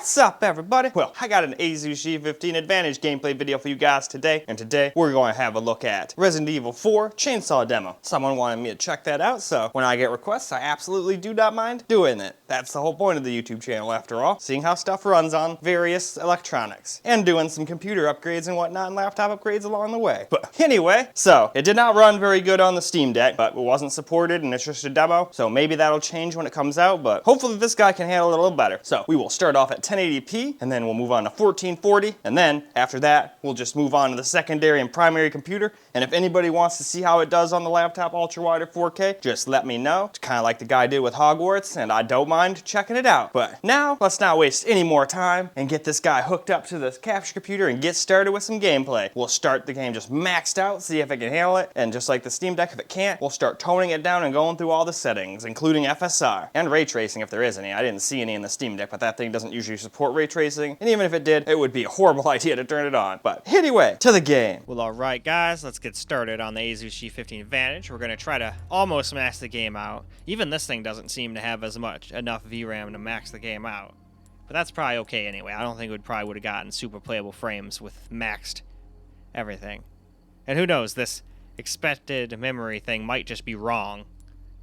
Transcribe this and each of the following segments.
What's up, everybody? Well, I got an Asus G15 Advantage gameplay video for you guys today, and today we're going to have a look at Resident Evil 4 Chainsaw Demo. Someone wanted me to check that out, so when I get requests, I absolutely do not mind doing it. That's the whole point of the YouTube channel, after all, seeing how stuff runs on various electronics, and doing some computer upgrades and whatnot and laptop upgrades along the way. But anyway, so it did not run very good on the Steam Deck, but it wasn't supported and it's just a demo, so maybe that'll change when it comes out, but hopefully this guy can handle it a little better. So we will start off at 1080p, and then we'll move on to 1440, and then after that, we'll just move on to the secondary and primary computer, and if anybody wants to see how it does on the laptop ultra-wide or 4K, just let me know. It's kind of like the guy did with Hogwarts, and I don't mind checking it out. But now, let's not waste any more time and get this guy hooked up to the capture computer and get started with some gameplay. We'll start the game just maxed out, see if it can handle it, and just like the Steam Deck, if it can't, we'll start toning it down and going through all the settings, including FSR, and ray tracing if there is any. I didn't see any in the Steam Deck, but that thing doesn't usually support ray tracing, and even if it did, it would be a horrible idea to turn it on. But anyway, to the game. Well, alright guys, let's get started on the Asus G15 Advantage. We're going to try to almost max the game out. Even this thing doesn't seem to have enough VRAM to max the game out. But that's probably okay anyway. I don't think it probably would have gotten super playable frames with maxed everything. And who knows, this expected memory thing might just be wrong.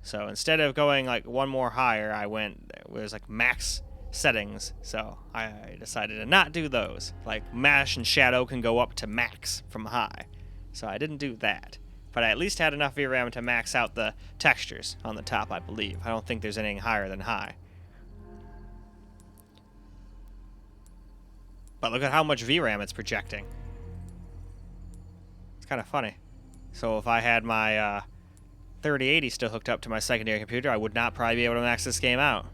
So instead of going like one more higher, it was like max settings, so I decided to not do those. Like Mash and Shadow can go up to max from high, so I didn't do that. But I at least had enough VRAM to max out the textures on the top, I believe. I don't think there's anything higher than high. But look at how much VRAM it's projecting. It's kind of funny. So if I had my 3080 still hooked up to my secondary computer, I would not probably be able to max this game out.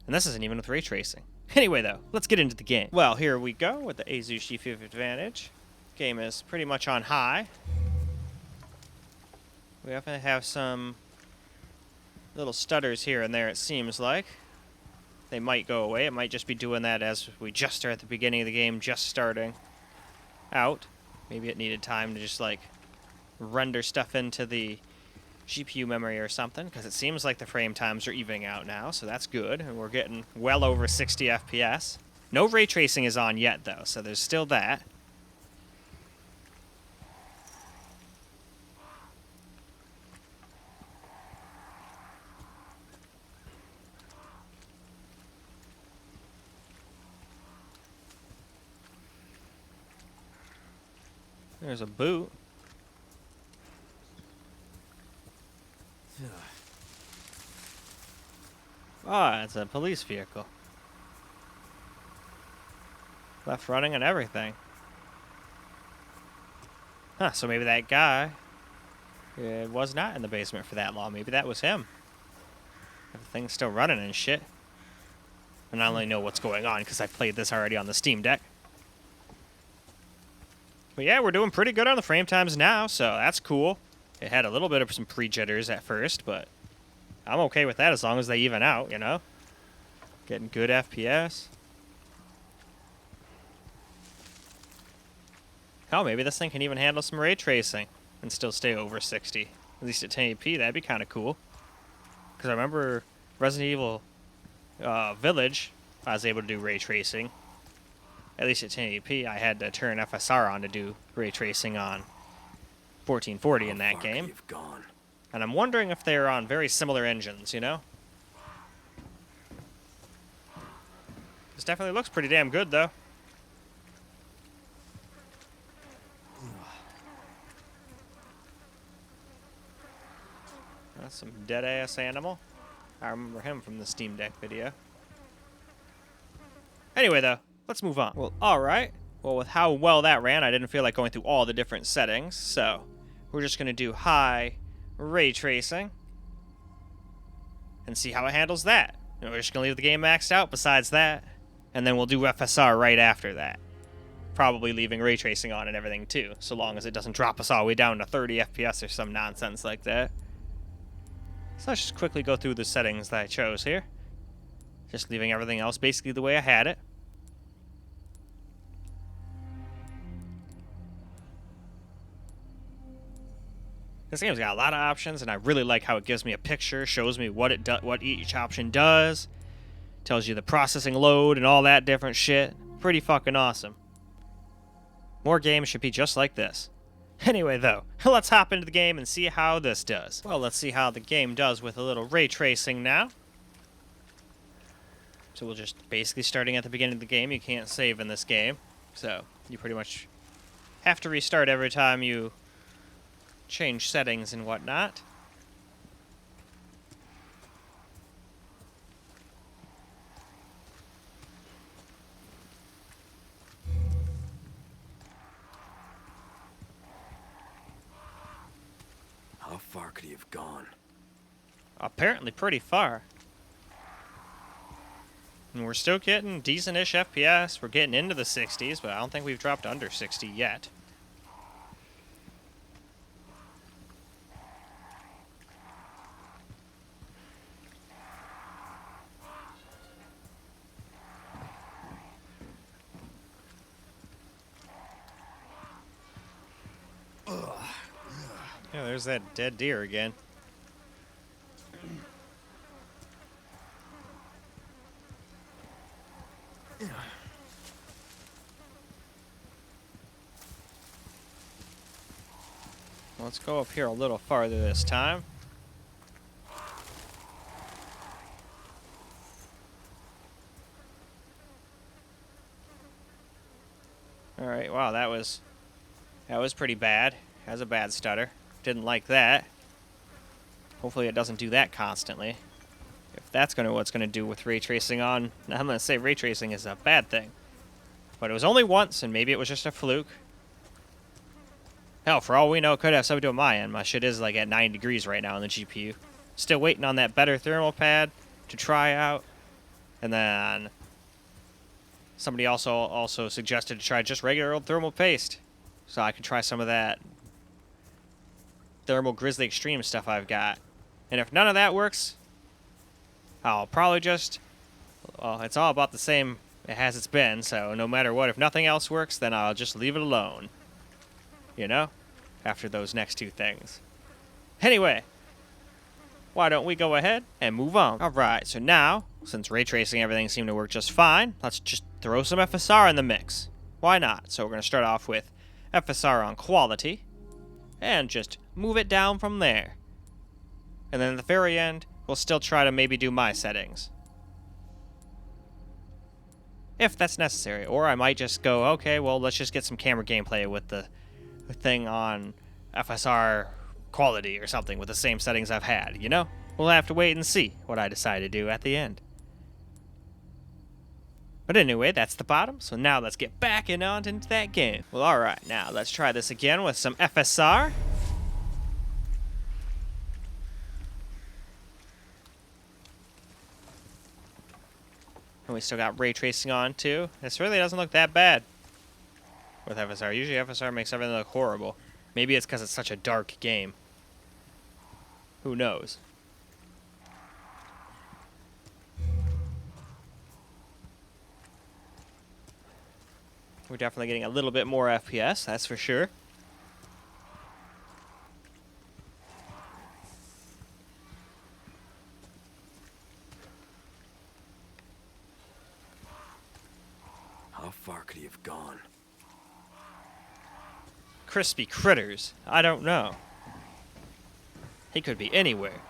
And this isn't even with ray tracing. Anyway, though, let's get into the game. Well, here we go with the Asus G15 Advantage. Game is pretty much on high. We definitely have some little stutters here and there, it seems like. They might go away. It might just be doing that as we just are at the beginning of the game, just starting out. Maybe it needed time to just, like, render stuff into the GPU memory or something, because it seems like the frame times are evening out now, so that's good, and we're getting well over 60 FPS. No ray tracing is on yet, though, so there's still that. There's a boot. Ah, it's a police vehicle. Left running and everything. Huh, so maybe that guy was not in the basement for that long. Maybe that was him. Everything's still running and shit. And I only know what's going on because I played this already on the Steam Deck. But yeah, we're doing pretty good on the frame times now, so that's cool. It had a little bit of some pre-jitters at first, but I'm okay with that as long as they even out, you know? Getting good FPS. Oh, maybe this thing can even handle some ray tracing and still stay over 60. At least at 1080p, that'd be kind of cool. Because I remember Resident Evil Village, I was able to do ray tracing. At least at 1080p, I had to turn FSR on to do ray tracing on 1440 in that game. And I'm wondering if they're on very similar engines, you know? This definitely looks pretty damn good, though. That's some dead-ass animal. I remember him from the Steam Deck video. Anyway, though, let's move on. Well, alright. Well, with how well that ran, I didn't feel like going through all the different settings, so we're just going to do high ray tracing and see how it handles that. And we're just going to leave the game maxed out besides that, and then we'll do FSR right after that. Probably leaving ray tracing on and everything too, so long as it doesn't drop us all the way down to 30 FPS or some nonsense like that. So let's just quickly go through the settings that I chose here. Just leaving everything else basically the way I had it. This game's got a lot of options, and I really like how it gives me a picture, shows me what each option does, Tells you the processing load and all that different shit. Pretty fucking awesome. More games should be just like this. Anyway, though, let's hop into the game and see how this does. Well, let's see how the game does with a little ray tracing now. So we'll just basically starting at the beginning of the game. You can't save in this game, so you pretty much have to restart every time you change settings and whatnot. How far could he have gone? Apparently pretty far. And we're still getting decent-ish FPS. We're getting into the 60s, but I don't think we've dropped under 60 yet. Yeah, there's that dead deer again. Let's go up here a little farther this time. Alright, wow, that was pretty bad. Has a bad stutter. Didn't like that. Hopefully it doesn't do that constantly. If that's what's gonna do with ray tracing on, I'm gonna say ray tracing is a bad thing. But it was only once, and maybe it was just a fluke. Hell, for all we know, it could have something to do with my end. My shit is like at 9 degrees right now on the GPU. Still waiting on that better thermal pad to try out. And then somebody also suggested to try just regular old thermal paste. So I can try some of that thermal Grizzly Extreme stuff I've got. And if none of that works, I'll probably just... Well, it's all about the same as it's been, so no matter what, if nothing else works, then I'll just leave it alone. You know? After those next two things. Anyway, why don't we go ahead and move on? Alright, so now, since ray tracing everything seemed to work just fine, let's just throw some FSR in the mix. Why not? So we're going to start off with FSR on quality, and just move it down from there. And then at the very end, we'll still try to maybe do my settings. If that's necessary. Or I might just go, okay, well, let's just get some camera gameplay with the thing on FSR quality or something with the same settings I've had, you know? We'll have to wait and see what I decide to do at the end. But anyway, that's the bottom, so now let's get back and on into that game. Well, alright, now let's try this again with some FSR. And we still got ray tracing on, too. This really doesn't look that bad with FSR. Usually FSR makes everything look horrible. Maybe it's because it's such a dark game. Who knows? We're definitely getting a little bit more FPS, that's for sure. How far could he have gone? Crispy critters. I don't know. He could be anywhere.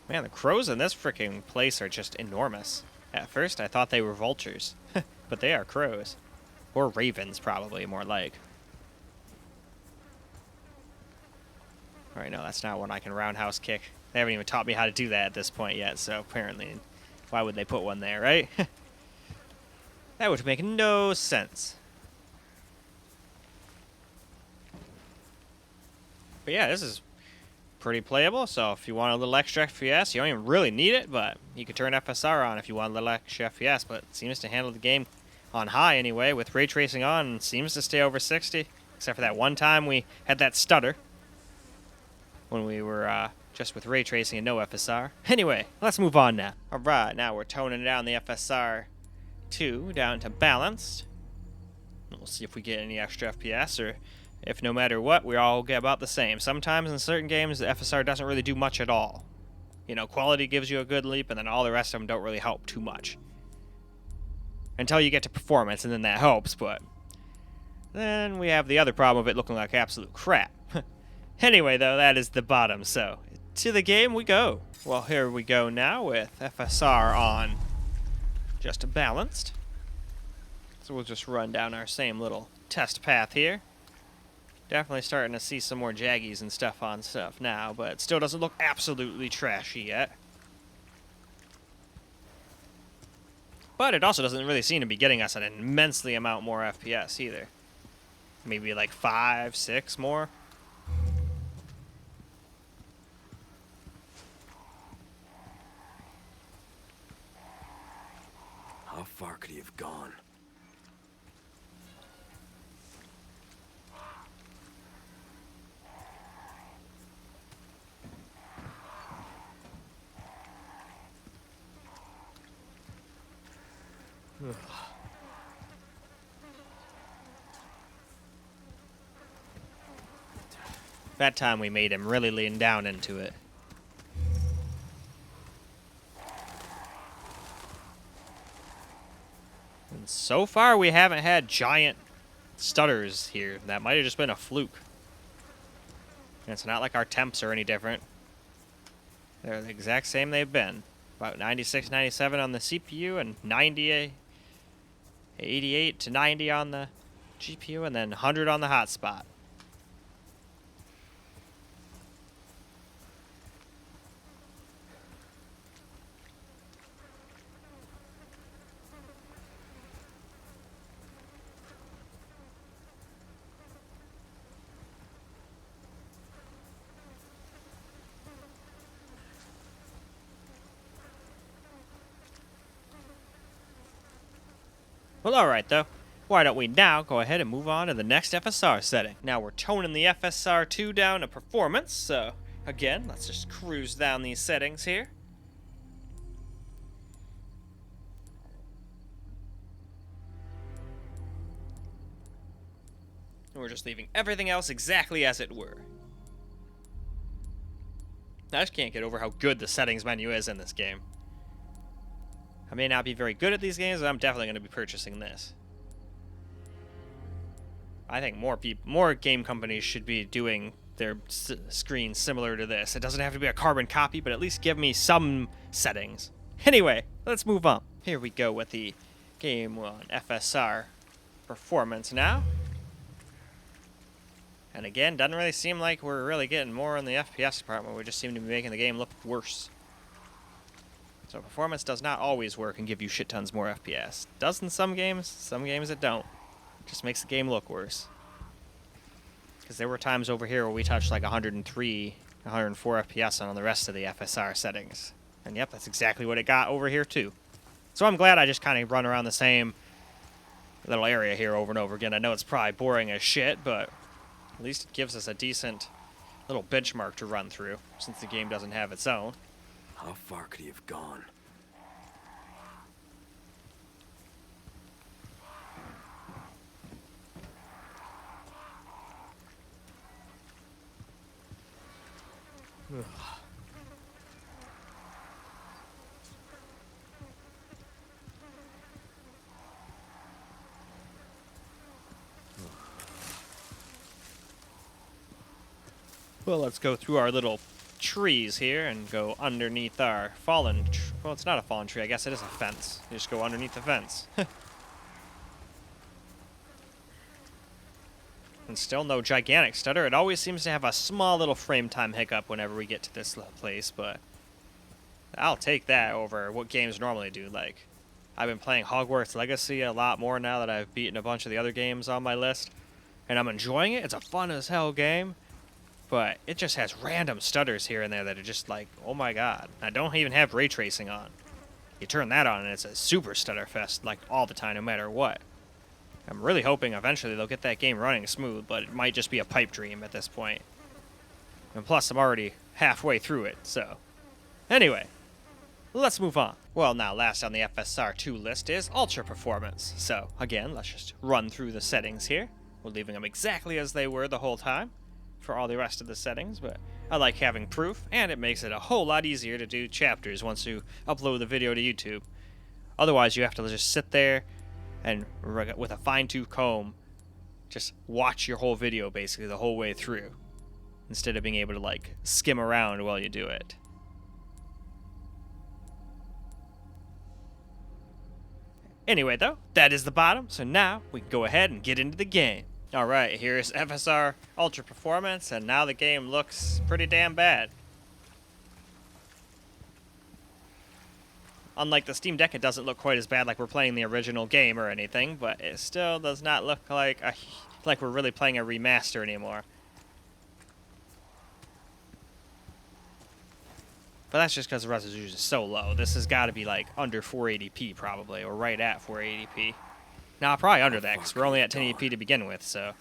Man, the crows in this freaking place are just enormous. At first, I thought they were vultures, but they are crows. Or ravens, probably, more like. Alright, no, that's not one I can roundhouse kick. They haven't even taught me how to do that at this point yet, so apparently, why would they put one there, right? That would make no sense. But yeah, this is pretty playable, so if you want a little extra FPS, you don't even really need it, but you could turn FSR on if you want a little extra FPS, but it seems to handle the game on high anyway, with ray tracing on, and seems to stay over 60. Except for that one time we had that stutter when we were just with ray tracing and no FSR. Anyway, let's move on now. Alright, now we're toning down the FSR 2 down to balanced. We'll see if we get any extra FPS, or if no matter what, we all get about the same. Sometimes in certain games, the FSR doesn't really do much at all. You know, quality gives you a good leap, and then all the rest of them don't really help too much. Until you get to performance, and then that helps, but then we have the other problem of it looking like absolute crap. Anyway, though, that is the bottom, so to the game we go. Well, here we go now with FSR on just balanced. So we'll just run down our same little test path here. Definitely starting to see some more jaggies and stuff on stuff now, but it still doesn't look absolutely trashy yet. But it also doesn't really seem to be getting us an immensely amount more FPS either. Maybe like 5, 6 more. How far could he have gone? That time we made him really lean down into it. And so far we haven't had giant stutters here. That might have just been a fluke. And it's not like our temps are any different. They're the exact same they've been. About 96, 97 on the CPU and 90, 88 to 90 on the GPU, and then 100 on the hotspot. Well, alright though. Why don't we now go ahead and move on to the next FSR setting. Now we're toning the FSR 2 down to performance, so again, let's just cruise down these settings here. And we're just leaving everything else exactly as it were. I just can't get over how good the settings menu is in this game. I may not be very good at these games, but I'm definitely going to be purchasing this. I think more game companies should be doing their screens similar to this. It doesn't have to be a carbon copy, but at least give me some settings. Anyway, let's move on. Here we go with the game on FSR Performance now. And again, doesn't really seem like we're really getting more in the FPS department. We just seem to be making the game look worse. So performance does not always work and give you shit tons more FPS. Does in some games it don't. It just makes the game look worse. Because there were times over here where we touched like 103, 104 FPS on the rest of the FSR settings. And yep, that's exactly what it got over here too. So I'm glad I just kind of run around the same little area here over and over again. I know it's probably boring as shit, but at least it gives us a decent little benchmark to run through, since the game doesn't have its own. How far could he have gone? Well, let's go through our little trees here and go underneath our fallen well, it's not a fallen tree. I guess it is a fence. You just go underneath the fence. And still no gigantic stutter. It always seems to have a small little frame time hiccup whenever we get to this place, but I'll take that over what games normally do. Like, I've been playing Hogwarts Legacy a lot more now that I've beaten a bunch of the other games on my list, and I'm enjoying it. It's a fun as hell game. But it just has random stutters here and there that are just like, oh my god. I don't even have ray tracing on. You turn that on and it's a super stutter fest, like all the time, no matter what. I'm really hoping eventually they'll get that game running smooth, but it might just be a pipe dream at this point. And plus, I'm already halfway through it, so. Anyway, let's move on. Well, now last on the FSR 2 list is Ultra Performance. So, again, let's just run through the settings here. We're leaving them exactly as they were the whole time for all the rest of the settings, but I like having proof, and it makes it a whole lot easier to do chapters once you upload the video to YouTube. Otherwise, you have to just sit there and with a fine-tooth comb, just watch your whole video basically the whole way through, instead of being able to like skim around while you do it. Anyway though, that is the bottom, so now we can go ahead and get into the game. Alright, here's FSR Ultra Performance, and now the game looks pretty damn bad. Unlike the Steam Deck, it doesn't look quite as bad like we're playing the original game or anything, but it still does not look like we're really playing a remaster anymore. But that's just because the resolution is so low. This has got to be like under 480p probably, or right at 480p. Now, probably under that, because we're only at 1080p to begin with, so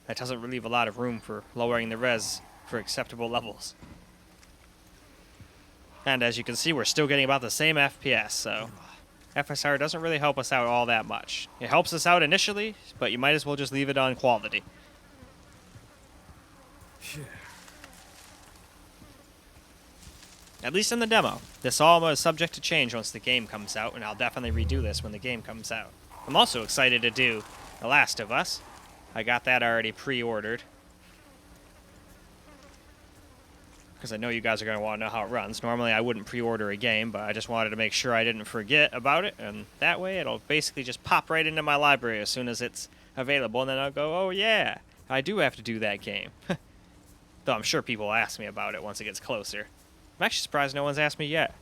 that doesn't really leave a lot of room for lowering the res for acceptable levels. And as you can see, we're still getting about the same FPS, so FSR doesn't really help us out all that much. It helps us out initially, but you might as well just leave it on quality. At least in the demo. This all is subject to change once the game comes out, and I'll definitely redo this when the game comes out. I'm also excited to do The Last of Us. I got that already pre-ordered, because I know you guys are going to want to know how it runs. Normally I wouldn't pre-order a game, but I just wanted to make sure I didn't forget about it, and that way it'll basically just pop right into my library as soon as it's available, and then I'll go, oh yeah, I do have to do that game. Though I'm sure people will ask me about it once it gets closer. I'm actually surprised no one's asked me yet.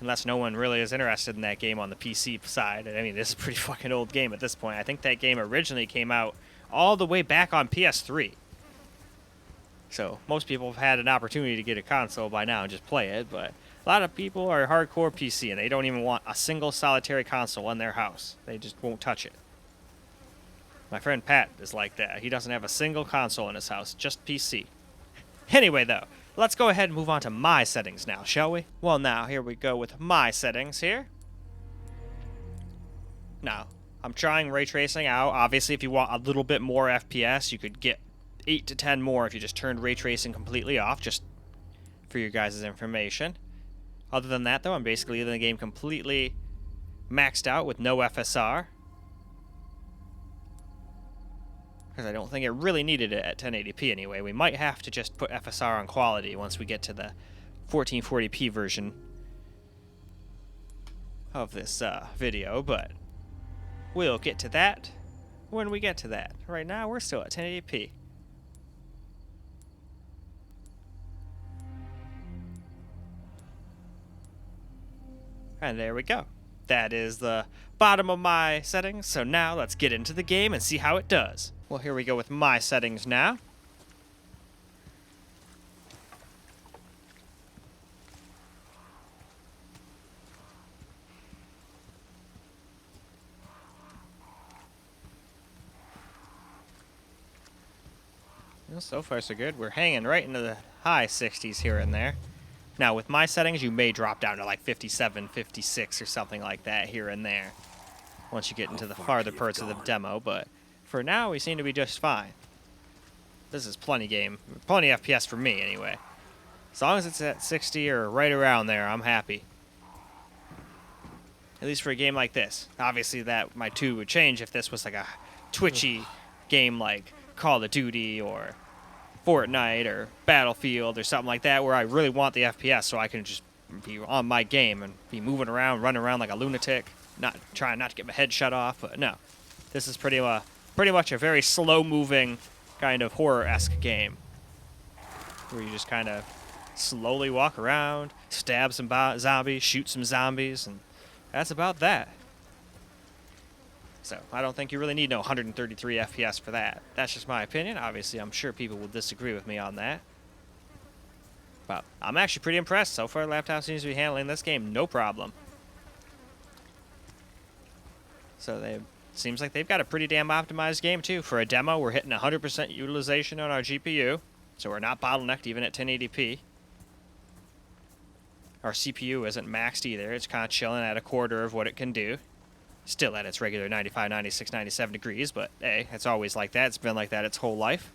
Unless no one really is interested in that game on the PC side. I mean, this is a pretty fucking old game at this point. I think that game originally came out all the way back on PS3. So most people have had an opportunity to get a console by now and just play it, but a lot of people are hardcore PC and they don't even want a single solitary console in their house. They just won't touch it. My friend Pat is like that. He doesn't have a single console in his house, just PC. Anyway though, let's go ahead and move on to my settings now, shall we? Well now, here we go with my settings here. Now, I'm trying ray tracing out. Obviously, if you want a little bit more FPS, you could get 8 to 10 more if you just turned ray tracing completely off, just for your guys' information. Other than that, though, I'm basically leaving the game completely maxed out with no FSR, because I don't think it really needed it at 1080p anyway. We might have to just put FSR on quality once we get to the 1440p version of this video, but we'll get to that when we get to that. Right now, we're still at 1080p. And there we go. That is the bottom of my settings. So now let's get into the game and see how it does. Well, here we go with my settings now. Well, so far so good. We're hanging right into the high 60s here and there. Now, with my settings, you may drop down to like 57, 56 or something like that here and there once you get into the farther parts of the demo, but for now, we seem to be just fine. This is plenty FPS for me, anyway. As long as it's at 60 or right around there, I'm happy. At least for a game like this. Obviously, that my 2 would change if this was like a twitchy game like Call of Duty or Fortnite or Battlefield or something like that, where I really want the FPS so I can just be on my game and be moving around, running around like a lunatic, trying not to get my head shut off. But no, this is pretty much a very slow-moving kind of horror-esque game where you just kind of slowly walk around, stab some zombies, shoot some zombies, and that's about that. So, I don't think you really need no 133 FPS for that. That's just my opinion. Obviously, I'm sure people will disagree with me on that. But I'm actually pretty impressed. So far, the laptop seems to be handling this game no problem. So, they Seems like they've got a pretty damn optimized game too. For a demo, we're hitting 100% utilization on our GPU, so we're not bottlenecked even at 1080p. Our CPU isn't maxed either. It's kind of chilling at a quarter of what it can do. Still at its regular 95, 96, 97 degrees, but hey, it's always like that. It's been like that its whole life.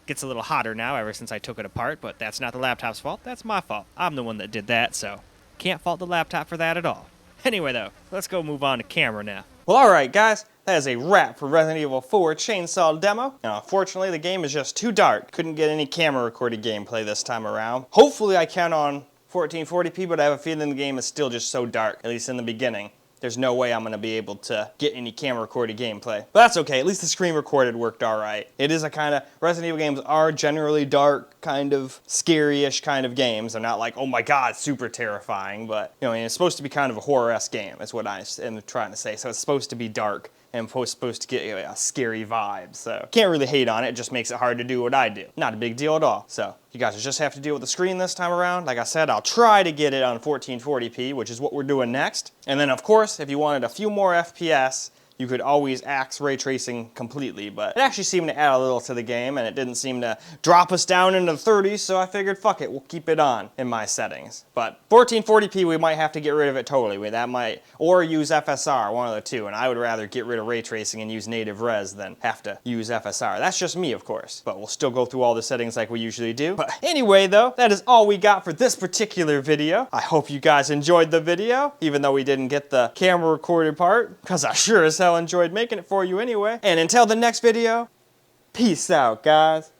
Gets a little hotter now ever since I took it apart, but that's not the laptop's fault. That's my fault. I'm the one that did that, so can't fault the laptop for that at all. Anyway, though, let's go move on to camera now. Well, alright guys, that is a wrap for Resident Evil 4 Chainsaw Demo. Now, unfortunately, the game is just too dark. Couldn't get any camera recorded gameplay this time around. Hopefully I count on 1440p, but I have a feeling the game is still just so dark, at least in the beginning. There's no way I'm going to be able to get any camera recorded gameplay. But that's okay, at least the screen recorded worked alright. It is a kind of, Resident Evil games are generally dark, kind of scary-ish kind of games. They're not like, oh my god, super terrifying, but, you know, it's supposed to be kind of a horror-esque game, is what I am trying to say. So it's supposed to be dark and supposed to get a scary vibe. So can't really hate on it, it just makes it hard to do what I do. Not a big deal at all. So you guys will just have to deal with the screen this time around. Like I said, I'll try to get it on 1440p, which is what we're doing next. And then of course, if you wanted a few more FPS, you could always axe ray tracing completely, but it actually seemed to add a little to the game, and it didn't seem to drop us down into the 30s, so I figured, fuck it, we'll keep it on in my settings. But 1440p, we might have to get rid of it totally. That might, or use FSR, one of the two, and I would rather get rid of ray tracing and use native res than have to use FSR. That's just me, of course, but we'll still go through all the settings like we usually do. But anyway, though, that is all we got for this particular video. I hope you guys enjoyed the video, even though we didn't get the camera recorded part, because I sure as hell enjoyed making it for you anyway. And until the next video, peace out, guys.